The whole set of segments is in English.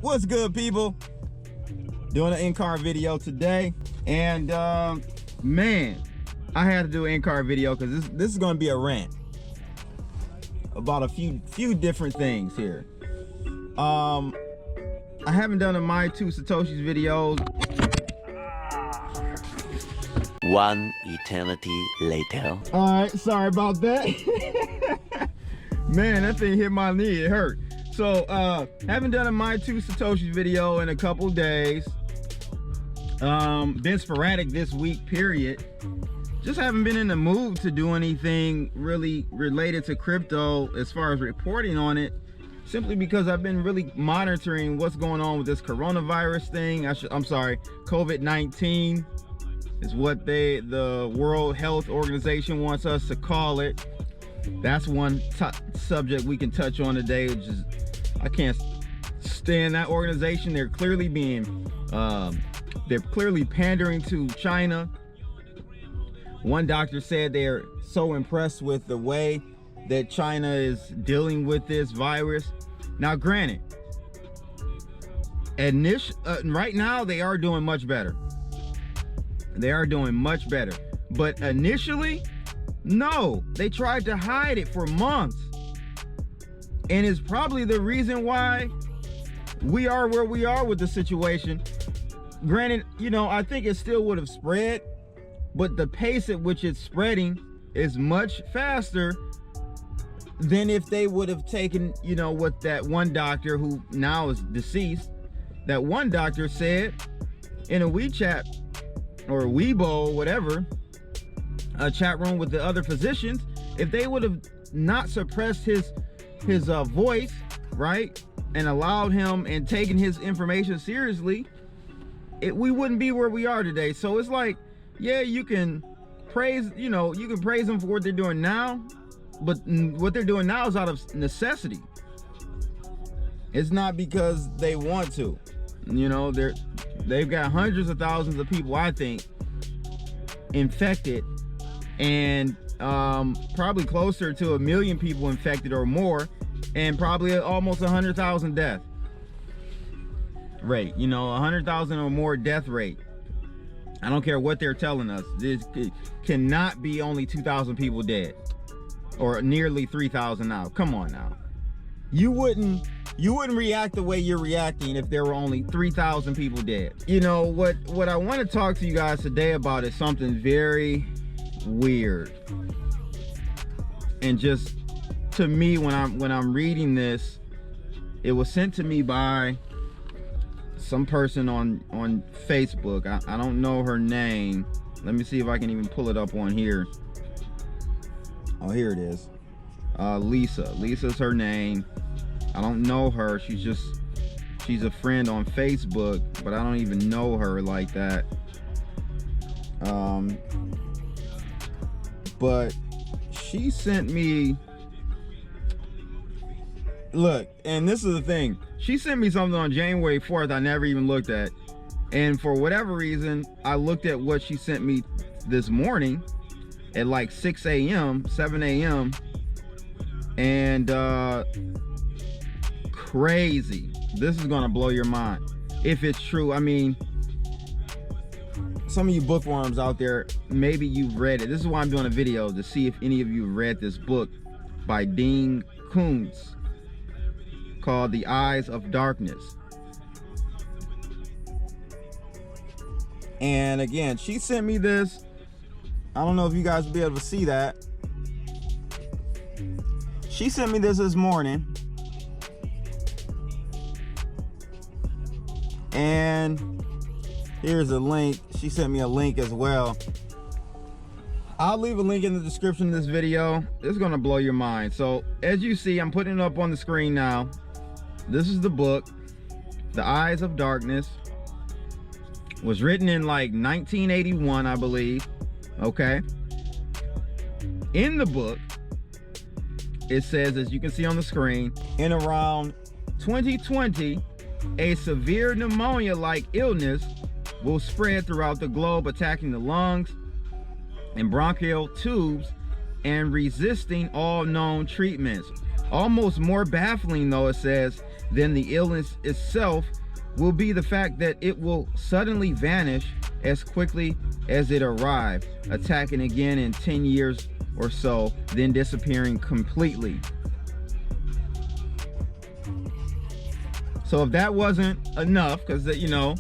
What's good, people? Doing an in-car video today, and man, I had to do an in-car video because this is going to be a rant about a few different things here. I haven't done a My Two Satoshis videos. One eternity later. All right, sorry about that. Man, that thing hit my knee, it hurt. So haven't done a My Two Satoshis video in a couple days. Been sporadic this week, period. Just haven't been in the mood to do anything really related to crypto as far as reporting on it, simply because I've been really monitoring what's going on with this coronavirus thing. I'm sorry, COVID-19 is what the World Health Organization wants us to call it. That's one subject we can touch on today, which is, I can't stand that organization. They're clearly they're clearly pandering to China. One doctor said they're so impressed with the way that China is dealing with this virus. Now, granted, right now they are doing much better. They are doing much better. But initially, no, they tried to hide it for months. And it's probably the reason why we are where we are with the situation. Granted, you know, I think it still would have spread, but the pace at which it's spreading is much faster than if they would have taken, you know, what that one doctor who now is deceased, that one doctor said in a WeChat or Weibo, whatever, a chat room with the other physicians. If they would have not suppressed his voice, right, and allowed him and taken his information seriously, we wouldn't be where we are today. So it's like, yeah, you can praise, you know, you can praise them for what they're doing now, but what they're doing now is out of necessity. It's not because they want to. You know, they've got hundreds of thousands of people, I think, infected, and probably closer to 1 million people infected or more, and probably almost 100,000 death rate. You know, 100,000 or more death rate. I don't care what they're telling us. This cannot be only 2,000 people dead, or nearly 3,000 now. Come on now. You wouldn't react the way you're reacting if there were only 3,000 people dead. You know, what I want to talk to you guys today about is something very weird. And just to me, when I'm reading this, it was sent to me by some person on Facebook. I don't know her name. Let me see if I can even pull it up on here. Oh, here it is. Lisa. Lisa's her name. I don't know her. She's a friend on Facebook, but I don't even know her like that. But she sent me, look, and this is the thing. She sent me something on January 4th I never even looked at. And for whatever reason, I looked at what she sent me this morning at like 6 a.m., 7 a.m. And crazy. This is gonna blow your mind if it's true. I mean, some of you bookworms out there, maybe you've read it. This is why I'm doing a video, to see if any of you read this book by Dean Koontz called The Eyes of Darkness. And again, she sent me this. I don't know if you guys will be able to see that. She sent me this morning. And here's a link. She sent me a link as well. I'll leave a link in the description of this video. It's gonna blow your mind. So as you see, I'm putting it up on the screen now. This is the book, The Eyes of Darkness. Was written in like 1981, I believe. Okay. In the book, it says, as you can see on the screen, in around 2020, a severe pneumonia-like illness will spread throughout the globe, attacking the lungs and bronchial tubes and resisting all known treatments. Almost more baffling, though, it says, than the illness itself will be the fact that it will suddenly vanish as quickly as it arrived, attacking again in 10 years or so, then disappearing completely. So if that wasn't enough, because you know,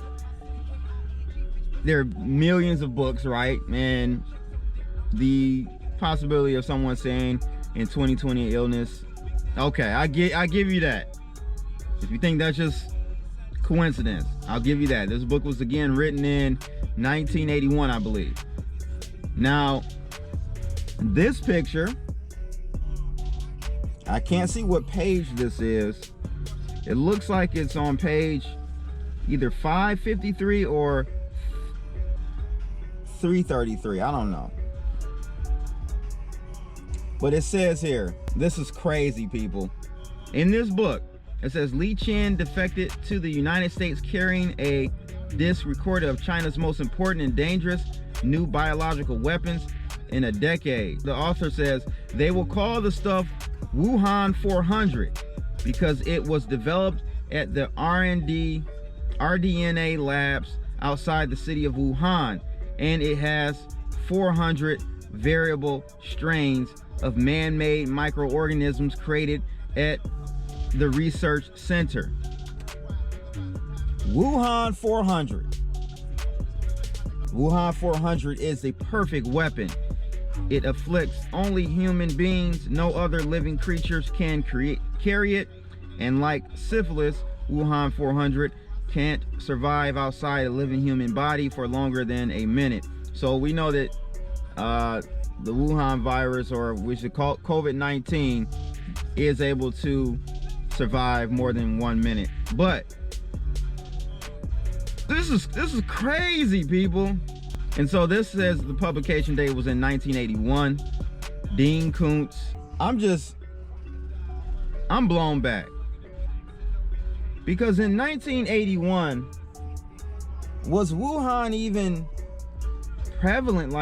there are millions of books, right? And the possibility of someone saying in 2020 illness, okay, I give you that. If you think that's just coincidence, I'll give you that. This book was again written in 1981, I believe. Now, this picture, I can't see what page this is. It looks like it's on page either 553 or 333. I don't know. But it says here, this is crazy, people. In this book, it says Li Qian defected to the United States carrying a disc recorder of China's most important and dangerous new biological weapons in a decade. The author says they will call the stuff Wuhan 400 because it was developed at the rDNA labs outside the city of Wuhan, and it has 400 variable strains of man-made microorganisms created at the research center. Wuhan 400. Wuhan 400 is a perfect weapon. It afflicts only human beings. No other living creatures can carry it. And like syphilis, Wuhan 400 can't survive outside a living human body for longer than a minute. So we know that the Wuhan virus, or we should call it COVID-19, is able to survive more than 1 minute. But this is crazy, people. And so this says the publication date was in 1981. Dean Koontz. I'm blown back. Because in 1981, was Wuhan even prevalent?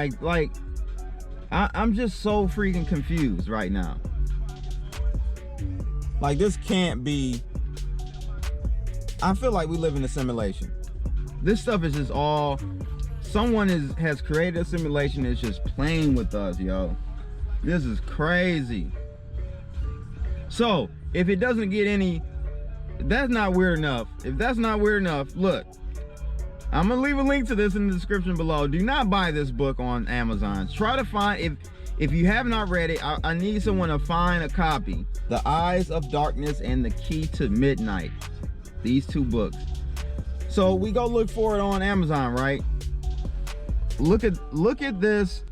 I'm just so freaking confused right now. Like, this can't be. I feel like we live in a simulation. This stuff is just all, someone has created a simulation that's just playing with us, yo. This is crazy. So if it doesn't get any, that's not weird enough. If that's not weird enough, look, I'm gonna leave a link to this in the description below. Do not buy this book on Amazon. Try to find, if you have not read it, I need someone to find a copy. The Eyes of Darkness and The Key to Midnight. These two books. So we go look for it on Amazon, right? Look at this.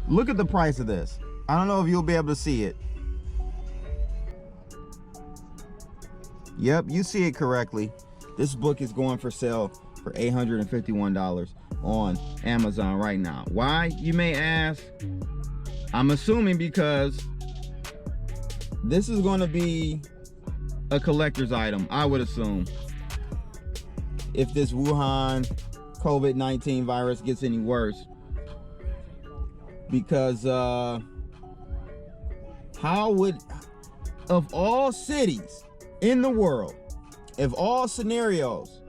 Look at the price of this. I don't know if you'll be able to see it. Yep, you see it correctly. This book is going for sale for $851 on Amazon right now. Why, you may ask? I'm assuming because this is going to be a collector's item, I would assume, if this Wuhan COVID-19 virus gets any worse. Because how would, of all cities in the world, if all scenarios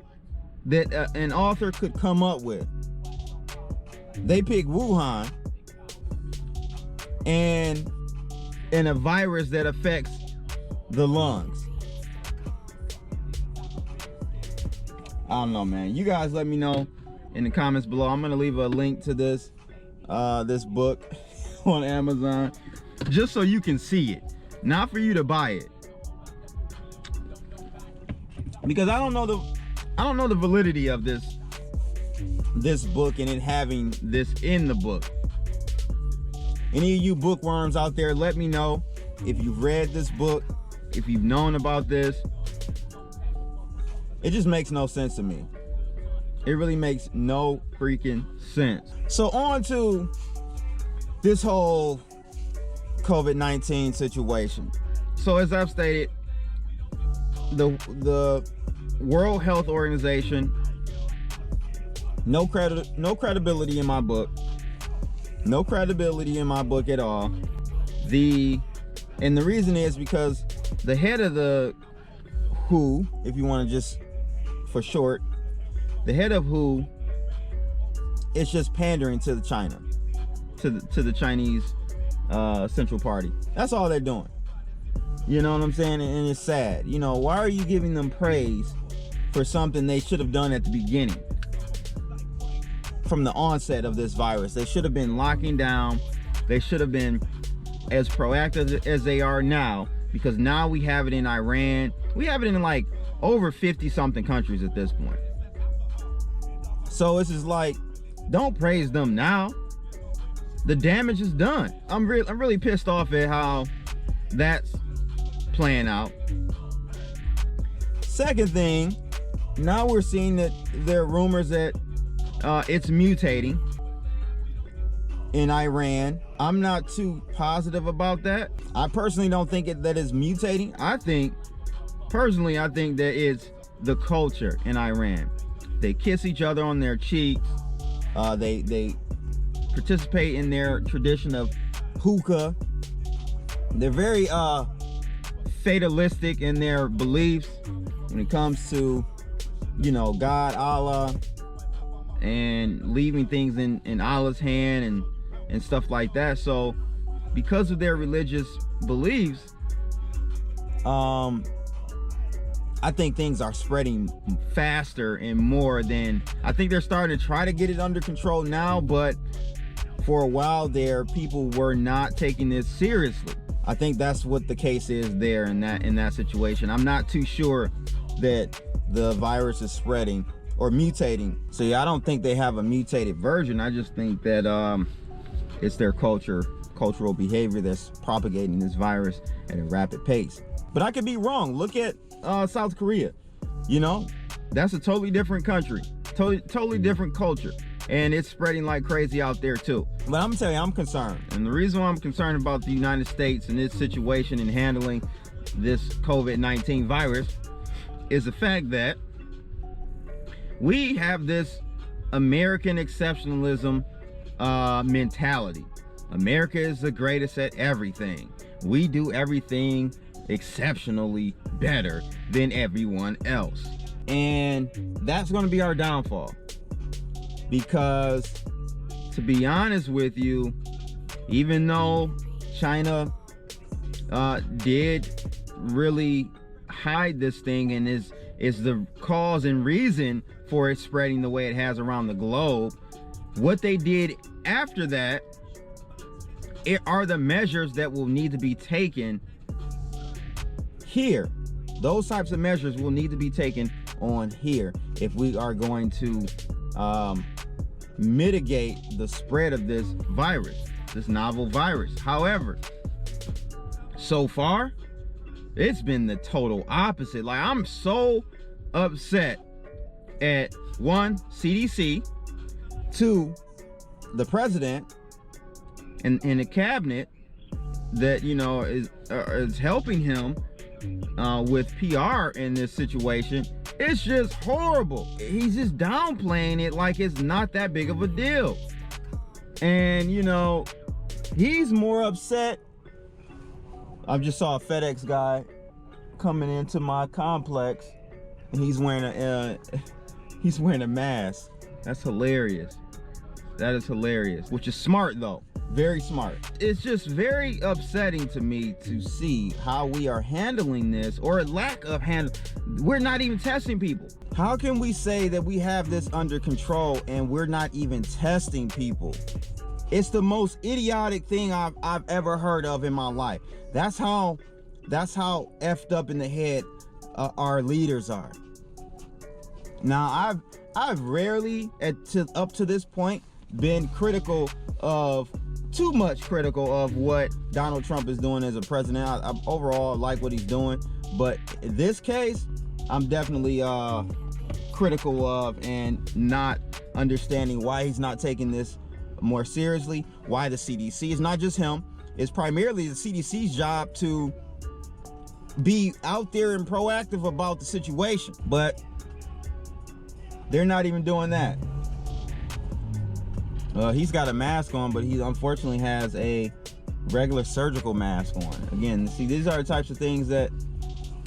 that an author could come up with, they pick Wuhan and a virus that affects the lungs. I don't know, man. You guys let me know in the comments below. I'm gonna leave a link to this book on Amazon just so you can see it, not for you to buy it, because I don't know the validity of this book and it having this in the book. Any of you bookworms out there, let me know if you've read this book, if you've known about this. It just makes no sense to me. It really makes no freaking sense. So on to this whole COVID-19 situation. So as I've stated, the World Health Organization, no credibility in my book. No credibility in my book at all. And the reason is because the head of the WHO, if you want to just for short, the head of WHO is just pandering to China, to the Chinese Central Party. That's all they're doing. You know what I'm saying? And it's sad. You know, why are you giving them praise for something they should have done at the beginning? From the onset of this virus, they should have been locking down. They should have been as proactive as they are now, because now we have it in Iran. We have it in like over 50 something countries at this point. So it's just like, don't praise them now. The damage is done. I'm really pissed off at how that's playing out. Second thing, now we're seeing that there are rumors that it's mutating in Iran. I'm not too positive about that. I personally don't think that it's mutating. I think that it's the culture in Iran. They kiss each other on their cheeks. They participate in their tradition of hookah. They're very fatalistic in their beliefs when it comes to, you know, God, Allah, and leaving things in Allah's hand and stuff like that. So because of their religious beliefs, I think things are spreading faster and more than, I think they're starting to try to get it under control now, but for a while there, people were not taking this seriously. I think that's what the case is there in that situation. I'm not too sure that the virus is spreading or mutating. So yeah, I don't think they have a mutated version. I just think that it's their cultural behavior that's propagating this virus at a rapid pace. But I could be wrong. Look at South Korea. You know, that's a totally different country, totally different culture, and it's spreading like crazy out there too. But I'm gonna tell you, I'm concerned, and the reason why I'm concerned about the United States and its situation in handling this COVID-19 virus is the fact that we have this American exceptionalism mentality. America is the greatest at everything. We do everything exceptionally better than everyone else, and that's going to be our downfall. Because to be honest with you, even though China did really hide this thing and is the cause and reason for it spreading the way it has around the globe, what they did after that are the measures that will need to be taken here. Those types of measures will need to be taken on here if we are going to mitigate the spread of this virus, this novel virus. However, so far, it's been the total opposite. Like, I'm so upset at one, CDC, two, the president and the cabinet that, you know, is helping him with PR in this situation. It's just horrible. He's just downplaying it like it's not that big of a deal. And, you know, he's more upset. I just saw a FedEx guy coming into my complex, and he's wearing a mask. That's hilarious. That is hilarious, which is smart though. Very smart. It's just very upsetting to me to see how we are handling this, or lack of we're not even testing people. How can we say that we have this under control and we're not even testing people? It's the most idiotic thing I've ever heard of in my life. That's how effed up in the head our leaders are. Now, I've rarely up to this point been too much critical of what Donald Trump is doing as a president. I overall like what he's doing, but in this case, I'm definitely critical of, and not understanding why he's not taking this more seriously. Why the CDC, it's not just him, it's primarily the CDC's job to be out there and proactive about the situation, but they're not even doing that. He's got a mask on, but he unfortunately has a regular surgical mask on. Again, see, these are the types of things that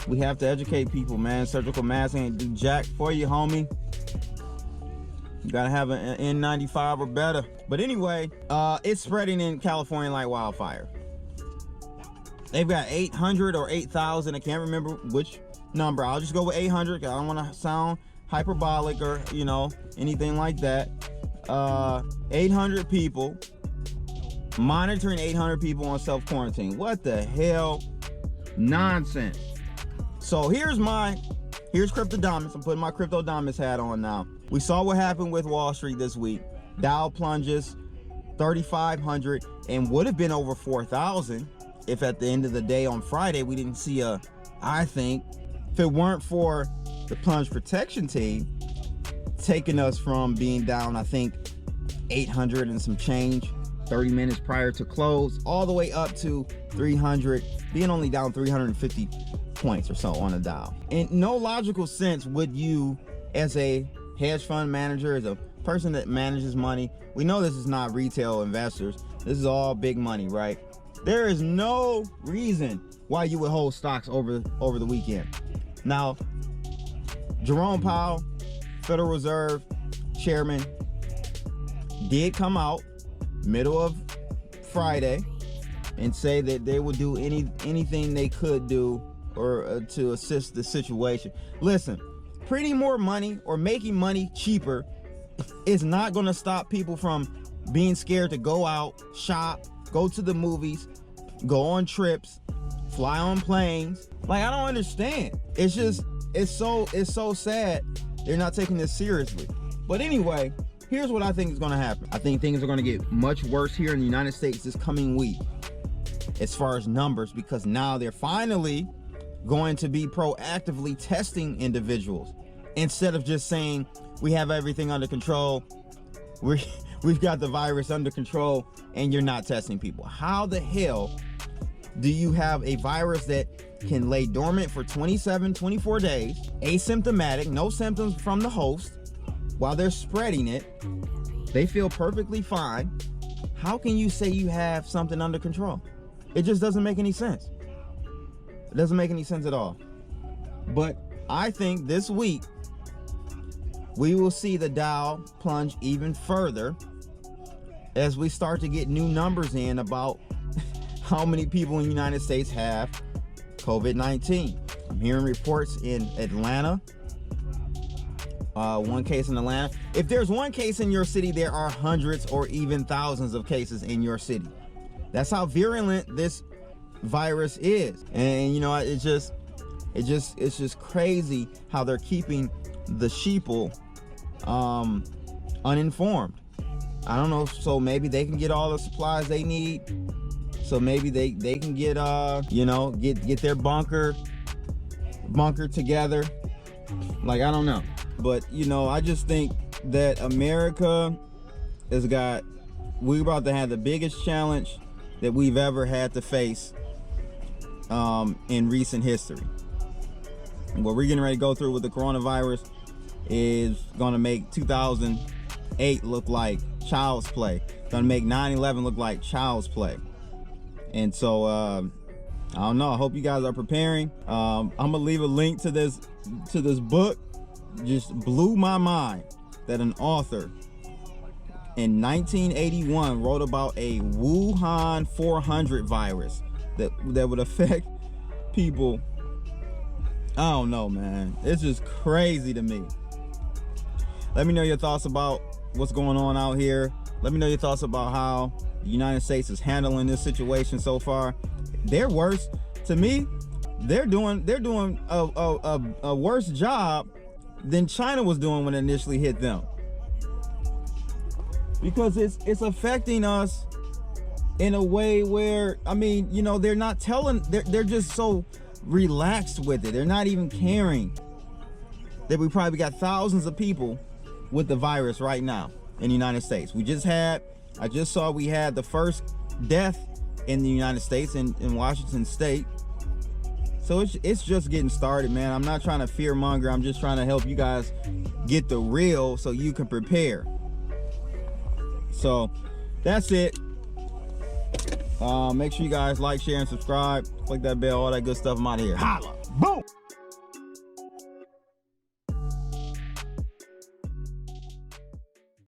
We have to educate people, man. Surgical mask ain't do jack for you, homie. You gotta have an N95 or better. But anyway, it's spreading in California like wildfire. They've got 800 or 8,000. I can't remember which number. I'll just go with 800 because I don't want to sound hyperbolic or, you know, anything like that. 800 people, monitoring 800 people on self-quarantine. What the hell? Nonsense. So here's Cryptodominus. I'm putting my Cryptodominus hat on now. We saw what happened with Wall Street this week. Dow plunges 3,500 and would have been over 4,000 if at the end of the day on Friday we didn't see I think, if it weren't for the plunge protection team taking us from being down, I think 800 and some change 30 minutes prior to close, all the way up to 300, being only down 350 points or so on a Dow. In no logical sense would you, as a hedge fund manager, as a person that manages money, we know this is not retail investors, this is all big money, right? There is no reason why you would hold stocks over the weekend. Now, Jerome Powell, Federal Reserve Chairman, did come out middle of Friday and say that they would do anything they could do or to assist the situation. Listen, printing more money or making money cheaper is not going to stop people from being scared to go out, shop, go to the movies, go on trips, fly on planes. Like, I don't understand. It's so sad they're not taking this seriously. But anyway, here's what I think is going to happen. I think things are going to get much worse here in the United States this coming week as far as numbers, because now they're finally going to be proactively testing individuals instead of just saying we have everything under control, we've got the virus under control, and you're not testing people. How the hell do you have a virus that can lay dormant for 27, 24 days, asymptomatic, no symptoms from the host, while they're spreading it? They feel perfectly fine. How can you say you have something under control? It just doesn't make any sense. It doesn't make any sense at all. But I think this week we will see the Dow plunge even further as we start to get new numbers in about how many people in the United States have COVID-19. I'm hearing reports in Atlanta. One case in Atlanta. If there's one case in your city, there are hundreds or even thousands of cases in your city. That's how virulent this virus is. And you know, it's just crazy how they're keeping the sheeple uninformed. I don't know, so maybe they can get all the supplies they need. So maybe they can get get their bunker together. Like, I don't know. But you know, I just think that America we're about to have the biggest challenge that we've ever had to face in recent history. What we're getting ready to go through with the coronavirus is gonna make 2008 look like child's play. Gonna make 9/11 look like child's play. And so I don't know, I hope you guys are preparing. I'm gonna leave a link to this book. Just blew my mind that an author in 1981 wrote about a Wuhan 400 virus that would affect people. I don't know, man. It's just crazy to me. Let me know your thoughts about what's going on out here. Let me know your thoughts about how the United States is handling this situation so far. They're worse. To me, they're doing a worse job than China was doing when it initially hit them. Because it's affecting us in a way where, I mean, you know, they're not telling, they're just so relaxed with it. They're not even caring that we probably got thousands of people with the virus right now in the United States. I just saw we had the first death in the United States in Washington State. So it's just getting started, man. I'm not trying to fear monger. I'm just trying to help you guys get the real so you can prepare. So that's it. Make sure you guys like, share, and subscribe. Click that bell, all that good stuff. I'm out of here. Holla. Boom.